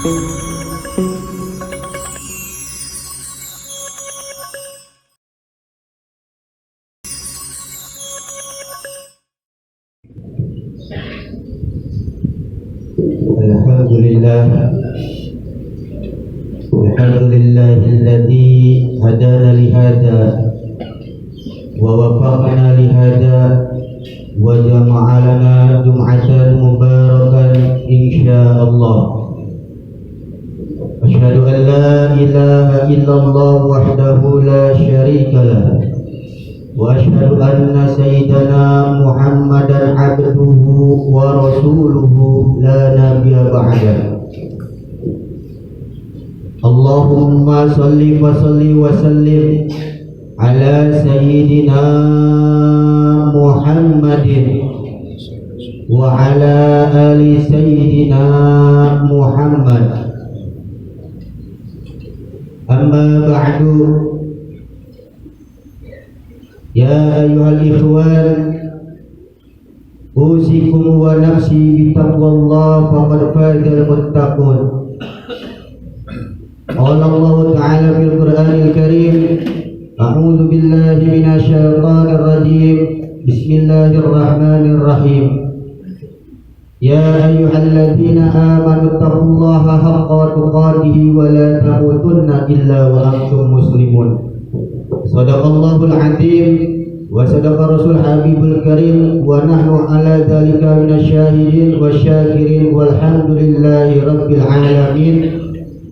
Alhamdulillah alladzi hadana lihada wa wafaqna lihada wa jama'alana jum'atan mubarakan insyaallah. Asyhadu an la ilaha illallah wahdahu la syarikalah wa asyhadu anna sayyidana Muhammadan abduhu wa rasuluhu la nabiyya ba'da. Allahumma salli wa sallim ala sayyidina Muhammadin wa ala ali sayyidina Muhammad. Amma ba'du, ya ayyuhal ikhwan, usikum wa nafsi bitaqwallah faqad fazal muttaqun. Qala Allah Ta'ala fil Qur'anil Karim, a'udzu billahi minasy syaithanir rajim. Bismillahirrahmanirrahim. Ya ayyuhalladzina amanu taqullaha haqqa tuqatih wa la tamutunna illa wa antum muslimun. Shadaqallahul azim wa sadaqa rasul habibul karim wa nahnu ala dzalika minasyahidin wasyakirin walhamdulillahi rabbil alamin.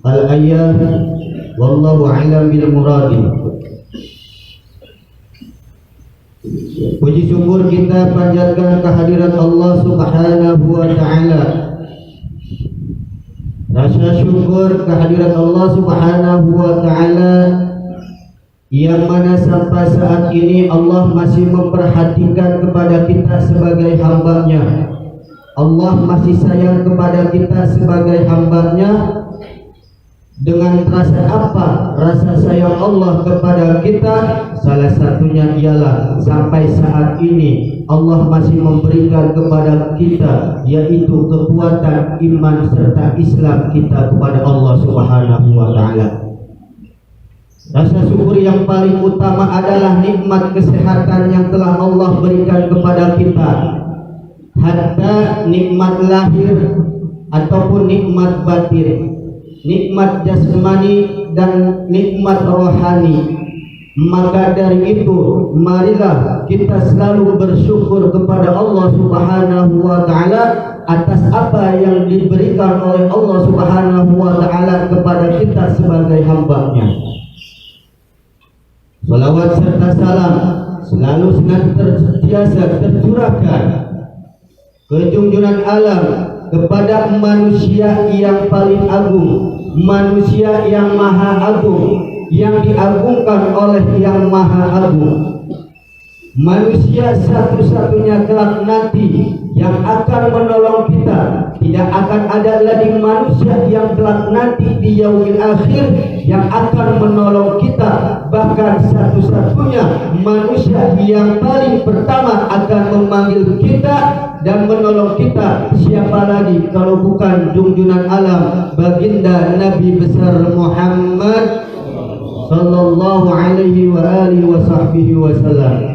Al-ayat wallahu a'lam bil muradi. Puji syukur kita panjatkan kehadirat Allah Subhanahu wa ta'ala. Rasa syukur kehadirat Allah Subhanahu wa ta'ala yang mana sampai saat ini Allah masih memperhatikan kepada kita sebagai hamba-Nya. Allah masih sayang kepada kita sebagai hamba-Nya. Dengan rasa apa rasa sayang Allah kepada kita? Salah satunya ialah sampai saat ini Allah masih memberikan kepada kita, yaitu kekuatan iman serta Islam kita kepada Allah Subhanahu wa ta'ala. Rasa syukur yang paling utama adalah nikmat kesehatan yang telah Allah berikan kepada kita. Hatta nikmat lahir ataupun nikmat batin, nikmat jasmani dan nikmat rohani. Maka dari itu marilah kita selalu bersyukur kepada Allah Subhanahu wa ta'ala atas apa yang diberikan oleh Allah Subhanahu wa ta'ala kepada kita sebagai hamba-Nya. Salawat serta salam selalu senantiasa tercurahkan ke junjungan alam, kepada manusia yang paling agung, manusia yang maha agung, yang diagungkan oleh yang maha agung, manusia satu-satunya kelak nanti yang akan menolong kita. Tidak akan ada lagi manusia yang kelak nanti di yaumil akhir yang akan menolong kita. Bahkan satu-satunya manusia yang paling pertama akan memanggil kita dan menolong kita, siapa lagi kalau bukan junjungan alam baginda Nabi besar Muhammad sallallahu alaihi wa alihi wa sahbihi wasallam.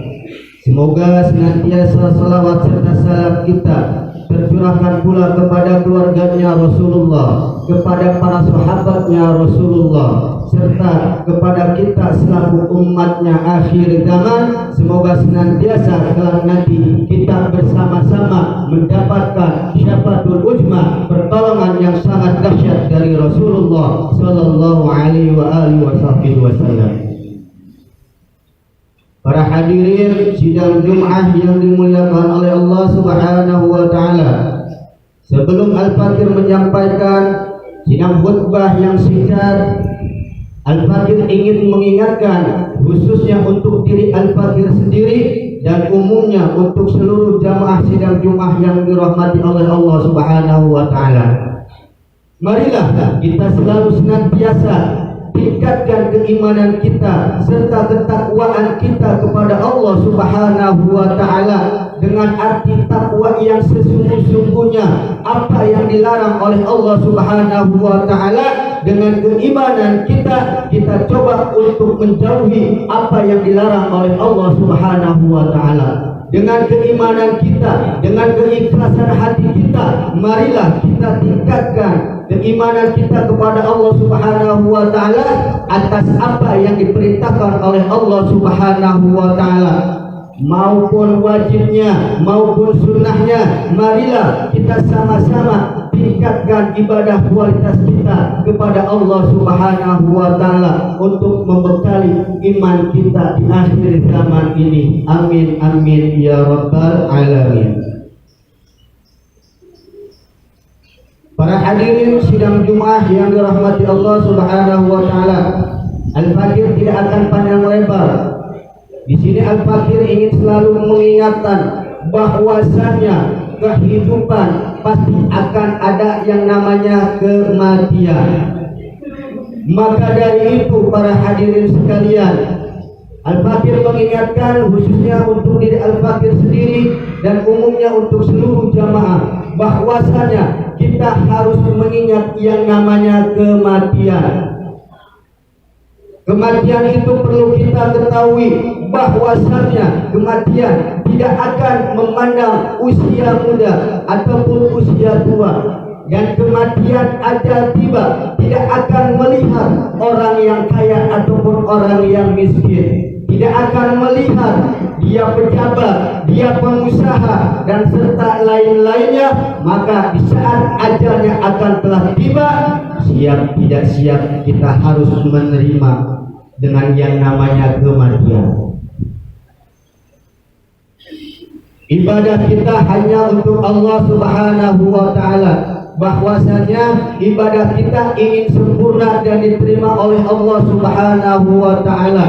Semoga senantiasa salawat serta salam kita tercurahkan pula kepada keluarganya Rasulullah, kepada para sahabatnya Rasulullah, serta kepada kita selaku umatnya akhir zaman. Semoga senantiasa kelak nanti kita bersama-sama mendapatkan syafaatul uzma, pertolongan yang sangat dahsyat dari Rasulullah sallallahu alaihi wa alihi wasallam. Para hadirin sidang Jum'ah yang dimuliakan oleh Allah Subhanahu wa ta'ala, sebelum Al-Fakir menyampaikan sidang khutbah yang singkat, Al-Fakir ingin mengingatkan khususnya untuk diri Al-Fakir sendiri dan umumnya untuk seluruh jamaah sidang Jum'ah yang dirahmati oleh Allah Subhanahu wa ta'ala. Marilah kita selalu senantiasa tingkatkan keimanan kita serta ketakwaan kita kepada Allah Subhanahu wa ta'ala. dengan arti takwa yang sesungguh-sungguhnya, apa yang dilarang oleh Allah Subhanahu wa taala. Dengan keimanan kita coba untuk menjauhi apa yang dilarang oleh Allah Subhanahu wa taala. Dengan keimanan kita, dengan keikhlasan hati kita, marilah kita tingkatkan keimanan kita kepada Allah Subhanahu wa taala atas apa yang diperintahkan oleh Allah Subhanahu wa taala, maupun wajibnya maupun sunnahnya. Marilah kita sama-sama tingkatkan ibadah kualitas kita kepada Allah Subhanahu wa taala untuk membekali iman kita di akhir zaman ini. Amin amin ya rabbal alamin. Para hadirin sidang Jumat yang dirahmati Allah Subhanahu wa taala, Al-Fakir tidak akan pandang lebar. Di sini Al-Fakir ingin selalu mengingatkan bahwasannya kehidupan pasti akan ada yang namanya kematian. Maka dari itu para hadirin sekalian, Al-Fakir mengingatkan khususnya untuk diri Al-Fakir sendiri dan umumnya untuk seluruh jamaah bahwasanya kita harus mengingat yang namanya kematian. Kematian itu perlu kita ketahui bahwasannya kematian tidak akan memandang usia muda ataupun usia tua, dan kematian ajal tiba tidak akan melihat orang yang kaya ataupun orang yang miskin, tidak akan melihat dia pejabat, dia pengusaha dan serta lain-lainnya. Maka di saat ajalnya akan telah tiba, siap tidak siap kita harus menerima dengan yang namanya kematian. Ibadah kita hanya untuk Allah Subhanahu wa taala, bahwasanya ibadah kita ingin sempurna dan diterima oleh Allah Subhanahu wa taala.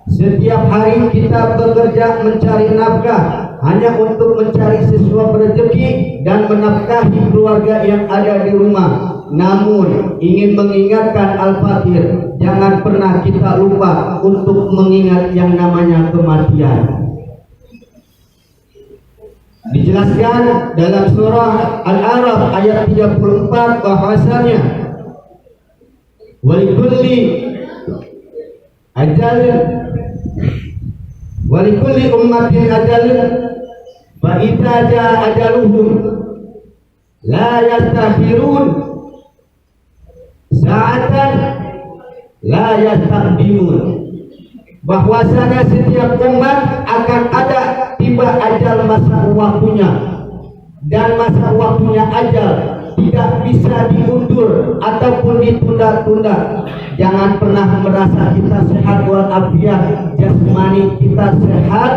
Setiap hari kita bekerja mencari nafkah hanya untuk mencari sesuap rezeki dan menafkahi keluarga yang ada di rumah. Namun ingin mengingatkan Al-Fakir, jangan pernah kita lupa untuk mengingat yang namanya kematian. Dijelaskan dalam surah Al-A'raf ayat 34 bahwasanya walikulli ajalin walikulli ummatin ajalin fa idza jaa ajaluhum la yastakhirun sa'atan la yastaqdimun. Bahwasanya setiap umat akan ada tiba ajal masa waktunya, dan masa waktunya ajal tidak bisa diundur ataupun ditunda-tunda. Jangan pernah merasa kita sehat walafiat, jasmani kita sehat.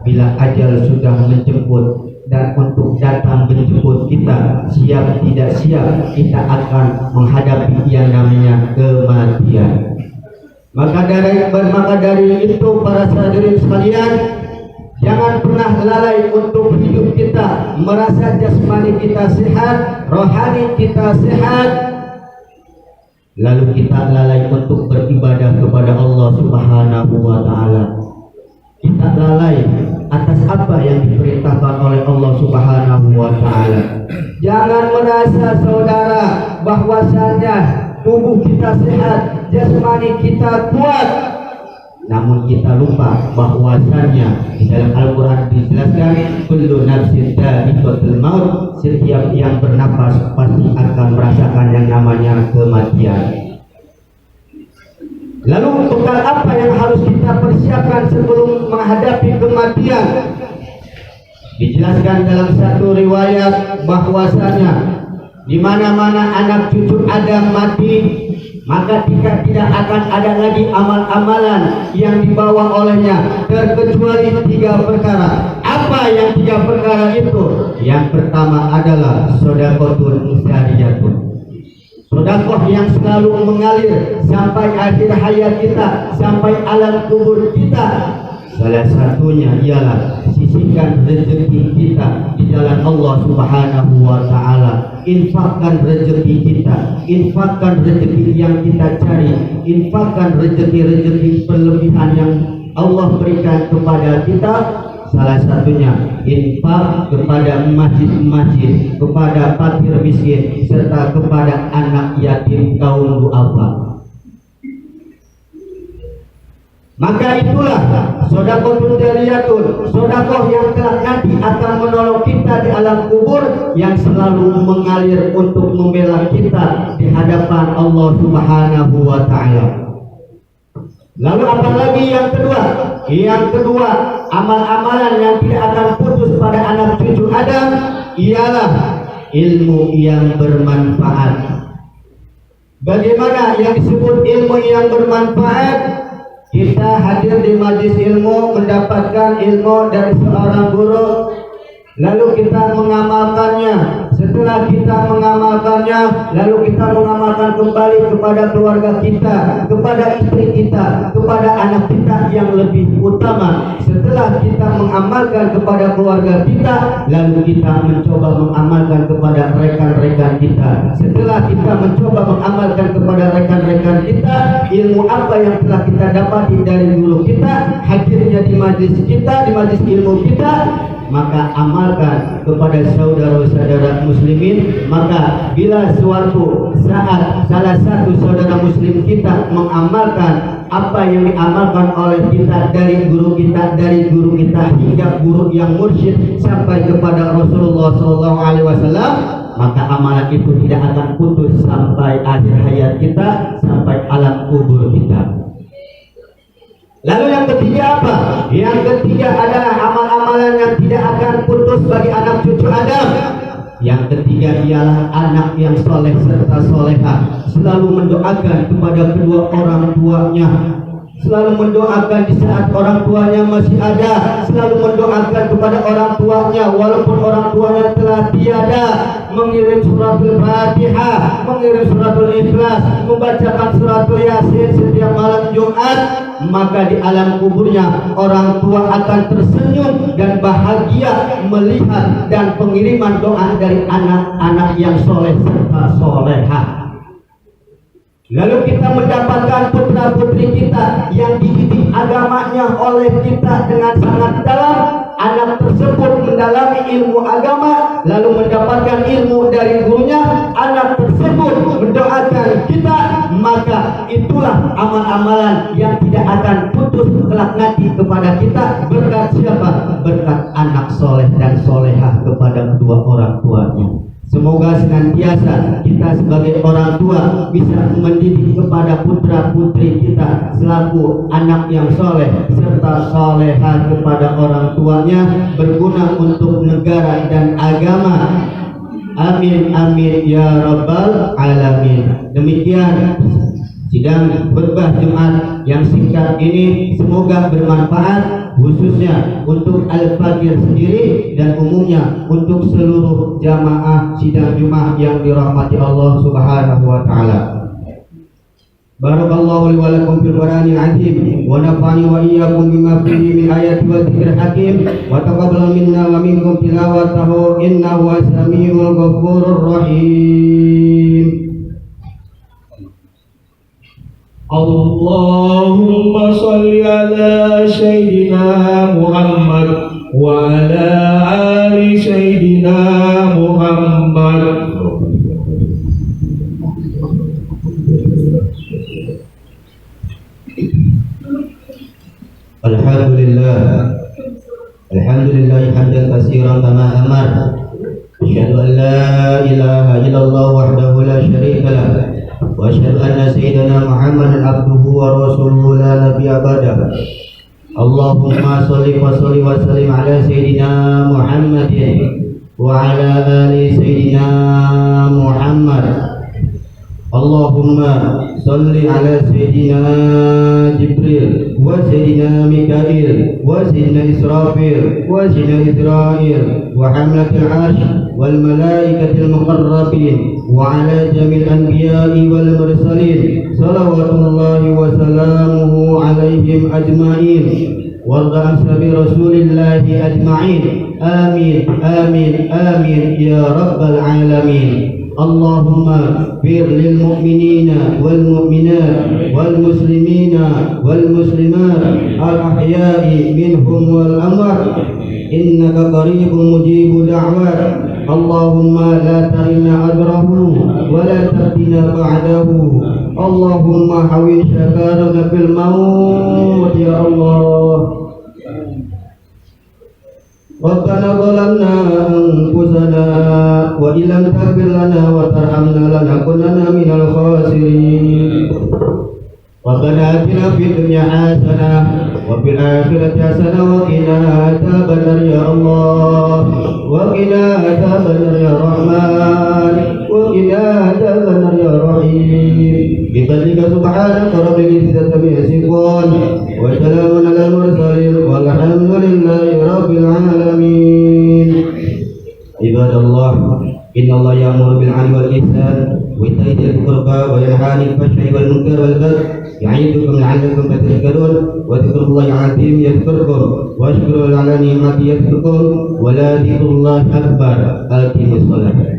Bila ajal sudah menjemput dan untuk datang menjemput kita, siap tidak siap kita akan menghadapi yang namanya kematian. Maka dari itu para hadirin sekalian, jangan pernah lalai untuk hidup kita, merasa jasmani kita sehat, rohani kita sehat, lalu kita lalai untuk beribadah kepada Allah Subhanahu wa taala. Kita lalai atas apa yang diperintahkan oleh Allah Subhanahu wa taala. Jangan merasa saudara bahwasanya tubuh kita sehat, jasmani kita kuat, namun kita lupa bahwasannya di dalam Al-Quran dijelaskan kullu nafsin dha'iqatul maut, setiap yang bernapas pasti akan merasakan yang namanya kematian. Lalu bekal apa yang harus kita persiapkan sebelum menghadapi kematian? Dijelaskan dalam satu riwayat bahwasanya di mana-mana anak cucu Adam mati, maka tidak akan ada lagi amal-amalan yang dibawa olehnya terkecuali 3 perkara. Apa yang 3 perkara itu? Yang pertama adalah shadaqatun jariyatun, sedekah yang selalu mengalir sampai akhir hayat kita, sampai alam kubur kita. Salah satunya ialah sisihkan rezeki kita di jalan Allah Subhanahu wa taala. Infakkan rezeki kita, infakkan rezeki yang kita cari, infakkan rezeki-rezeki berlebihan yang Allah berikan kepada kita. salah satunya infak kepada masjid-masjid, kepada fakir miskin, serta kepada anak yatim kaum duafa. Maka itulah sedekahun jariyatun, sedekah yang kelak nanti akan menolong kita di alam kubur, yang selalu mengalir untuk membela kita di hadapan Allah Subhanahu wa taala. Lalu apalagi yang kedua? Yang kedua, amal-amalan yang tidak akan putus pada anak cucu Adam ialah ilmu yang bermanfaat. Bagaimana yang disebut ilmu yang bermanfaat? Kita hadir di majlis ilmu, mendapatkan ilmu dari seorang guru, lalu kita mengamalkannya. Setelah kita mengamalkannya, lalu kita mengamalkan kembali kepada keluarga kita, kepada istri kita, kepada anak kita yang lebih utama. Setelah kita mengamalkan kepada keluarga kita, lalu kita mencoba mengamalkan kepada rekan-rekan kita. Setelah kita mencoba mengamalkan kepada rekan-rekan kita, ilmu apa yang telah kita dapati dari guru kita, hadirnya di majlis kita, di majlis ilmu kita, maka amalkan kepada saudara-saudara muslimin. Maka bila suatu saat salah satu saudara muslim kita mengamalkan apa yang diamalkan oleh kita dari guru kita, hingga guru yang mursyid sampai kepada Rasulullah SAW, maka amalan itu tidak akan putus sampai akhir hayat kita, sampai alam kubur kita. Lalu yang ketiga apa? Yang ketiga adalah amal-amalan yang tidak akan putus bagi anak cucu Adam. Yang ketiga ialah anak yang soleh serta soleha, selalu mendoakan kepada kedua orang tuanya, selalu mendoakan di saat orang tuanya masih ada, selalu mendoakan kepada orang tuanya walaupun orang tuanya telah tiada, mengirim suratul Fatihah, mengirim suratul Ikhlas, membacakan suratul Yasin setiap malam Jumat. Maka di alam kuburnya orang tua akan tersenyum dan bahagia melihat dan pengiriman doa dari anak-anak yang soleh serta soleha. Lalu kita mendapatkan putra-putri kita yang dididik agamanya oleh kita dengan sangat dalam. Anak tersebut mendalami ilmu agama, lalu mendapatkan ilmu dari gurunya. Anak tersebut mendoakan kita, maka itulah amal-amalan yang tidak akan putus kelak nanti kepada kita. Berkat siapa? Berkat anak soleh dan solehah kepada kedua orang tuanya. Semoga senantiasa kita sebagai orang tua bisa mendidik kepada putra-putri kita selaku anak yang soleh serta soleha kepada orang tuanya, berguna untuk negara dan agama. Amin amin ya rabbal alamin. Demikian sidang khutbah Jumat yang singkat ini, semoga bermanfaat khususnya untuk Al-Fakir sendiri dan umumnya untuk seluruh jamaah sidang Jumat yang dirahmati Allah Subhanahu wa taala. Barakallahu li wa lakum fil Qur'anil azim wa nafa'ani wa iyyakum bima fihi min ayati wa dzikril hakim wa taqabbal minna wa minkum tilawatahu innahu was-sami'ul ghafurur rahim. Allahumma salli ala Sayyidina Muhammad wa ala ali Sayyidina Muhammad. Alhamdulillah, alhamdulillah hamdan katsiran kama amar. Asyhadu an la ilaha illallah wahdahu la syarika lah. Wa asyhadu anna sayyidana Muhammadan abduhu wa rasuluhu la nabiyya ba'dahu. Allahumma shalli wa sallim ala sayyidina Muhammadin wa ala ali sayyidina Muhammad. Allahumma shalli ala sayyidina Jibril wa sayyidina Mikail wa sayyidina Israfil wa sayyidina Israil wa hamlatil arsh wal malaikatil muqarrabin wa ala jamil anbiya'i wal mursalin salawatullahi wa salamuhu alaihim ajma'in warda ashabi rasulillahi ajma'in. Amin amin amin ya rabbal alamin. اللهم اغفر للمؤمنين والمؤمنات والمسلمين والمسلمات الأحياء منهم والأموات إنك قريب مجيب دعوات اللهم لا ترنا أجره ولا تفتنا بعده اللهم حوي شكارنا في الموت يا الله ربنا ظلمنا أنفسنا وإن لم تغفر لنا وترحمنا لنكونن من الخاسرين ربنا آتنا في الدنيا حسنة وفي الآخرة حسنة وقنا عذاب النار يا الله وقنا عذاب النار يا رحمن وقنا عذاب النار يا رحيم بفضلك سبحانك رب العزة عما يصفون وسلام على المرسلين والحمد لله رب العالمين عباد الله إن الله يأمر بالعدل والإحسان وإيتاء ذي القربى وينهى عن الفحشاء والمنكر والبغي يعظكم لعلكم تذكرون واذكروا الله العظيم يذكركم واشكروا على نعمته يذكركم ولذكر الله أكبر. أقيموا الصلاة.